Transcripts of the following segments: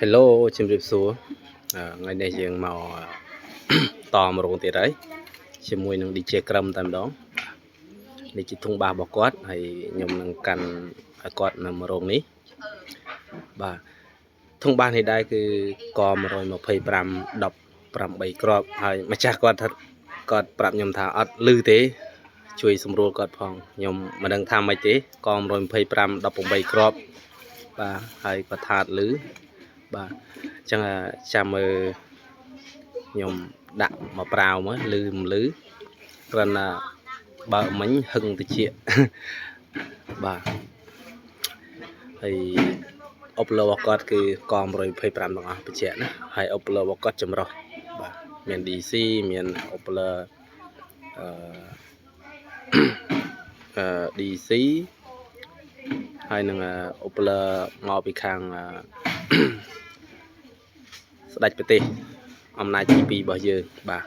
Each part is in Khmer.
Hello ជំរាបសួរថ្ងៃនេះយើងមកតមរោងទៀតហើយជាមួយនឹង DJ ក្រឹមតែម្ដងនេះជាធុងបាសរបស់គាត់ហើយខ្ញុំនឹងកាន់ឲ្យគាត់នៅរោងនេះបាទធុងបាសនេះដែរគឺក125 18គ្រាប់ហើយម្ចាស់គាត់ថាគាត់ប្រាប់ខ្ញុំថាអត់លឺទេជួយសម្រួលគាត់ផងខ្ញុំមិនដឹងថាម៉េចទេក125 18គ្រាប់បាទហើយគាត់ថាអត់លឺបាទអញ្ចឹងចាំមើលខ្ញុំដាក់មកប្រាវមកលឺមិនលឺគ្រាន់តែបើមិញហឹងតិចបាទហើយអុបលើរបស់គាត់គឺក125ទាំងអស់បញ្ជាក់ណាហើយអុបលើរបស់គាត់ចម្រុះបាទមាន DC មានអុបលើDC ហើយនឹងអុបលើមកពីខាងស្ដេចប្រទេសអំណាចទី2របស់យើងបាទ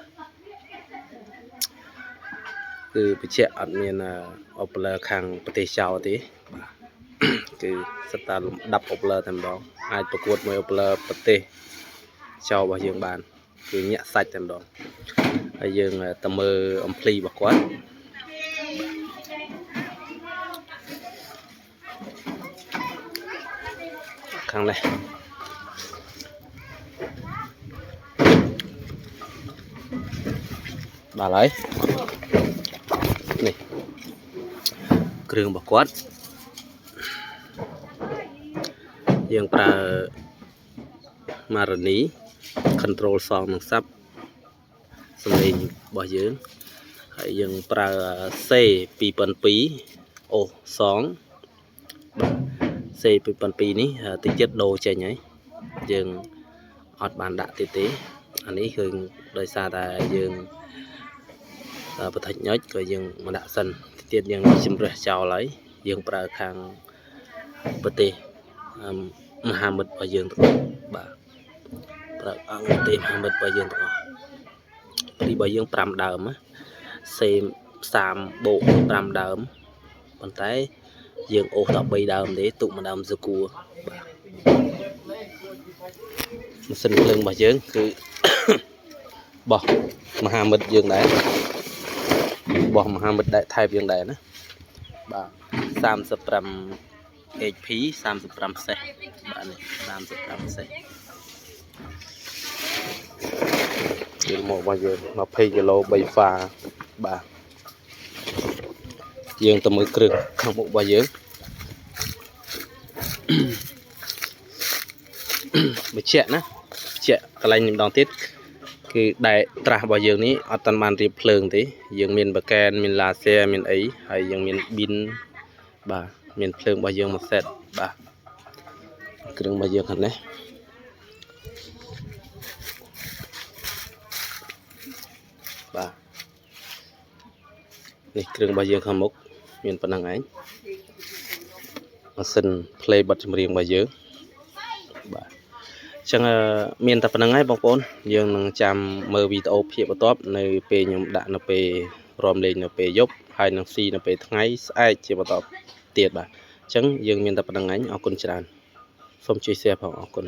គឺបញ្ជាក់អត់មានអុបលើខាងប្រទេសចោលទេបាទគឺសិតតែលំដាប់អុបលើតែម្ដងអាចប្រកួតមួយអុបលើប្រទេសចោលរបស់យើងបានគឺញាក់សាច់តែម្ដងហើយយើងទៅមើលអំភ្លីរបស់គាត់ខាងនេះបាទហើយនេះគ្រឿងរបស់គាត់យើងប្រើម៉ារ៉ានី control សងនឹងសាប់សំឡេងរបស់យើងហើយយើងប្រើ C 2002អូសងC 2002នេះតិចទៀតដូរចេញហើយយើងអត់បានដាក់ទៀតទេអានេះគឺដោយសារតែយើងបន្តិចញុចក៏យើងមកដាក់សិនទៀតយើងជំរះចោលហើយយើងប្រើខាងប្រទេសមហាមិត្តរបស់យើងទាំងអស់បាទប្រើអង្គប្រទេសមហាមិត្តរបស់យើងទាំងអស់ព្រីរបស់យើង5ដើមណាសេម30បូក5ដើមប៉ុន្តែយើងអូស13ដើមទេទុកមួយដើមសគួរបាទម៉ាស៊ីនភ្លើងរបស់យើងគឺបោះមហាមិត្តយើងដែរបោះមហាមិត្តដែរថែបយើងដែរណាបាទ35 HP 35សេសបាទនេះ35សេសយើងមករបស់យើង20គីឡូ3ហ្វាបាទយើងទៅមើលគ្រឿងខាងមុខរបស់យើងបញ្ជាក់ណាបញ្ជាក់កន្លែងនេះម្ដងទៀតគឺដែកត្រាស់របស់យើងនេះអត់តាន់បានរៀបភ្លើងទេយើងមានបកែនមានឡាស៊ែមានអីហើយយើងមានប៊ីនបាទមានភ្លើងរបស់យើងមកសេតបាទគ្រឿងរបស់យើងខាងនេះបាទនេះគ្រឿងរបស់យើងខាងមុខមានប៉ុណ្ណឹងឯងម៉ាស៊ីន play បတ်ចម្រៀងរបស់យើងបាទអញ្ចឹងមានតែប៉ុណ្្នឹងហើយបងប្អូនយើងនឹងចាំមើលវីដេអូភាគបន្ទាប់នៅពេលខ្ញុំដាក់នៅពេលរំលេងនៅពេលយប់ហើយនឹងស៊ីនៅពេលថ្ងៃស្អែកជាបន្តទៀតបាទអញ្ចឹងយើងមានតែប៉ុណ្្នឹងឯងអរគុណច្រើនសូមជួយ share ផងអរគុណ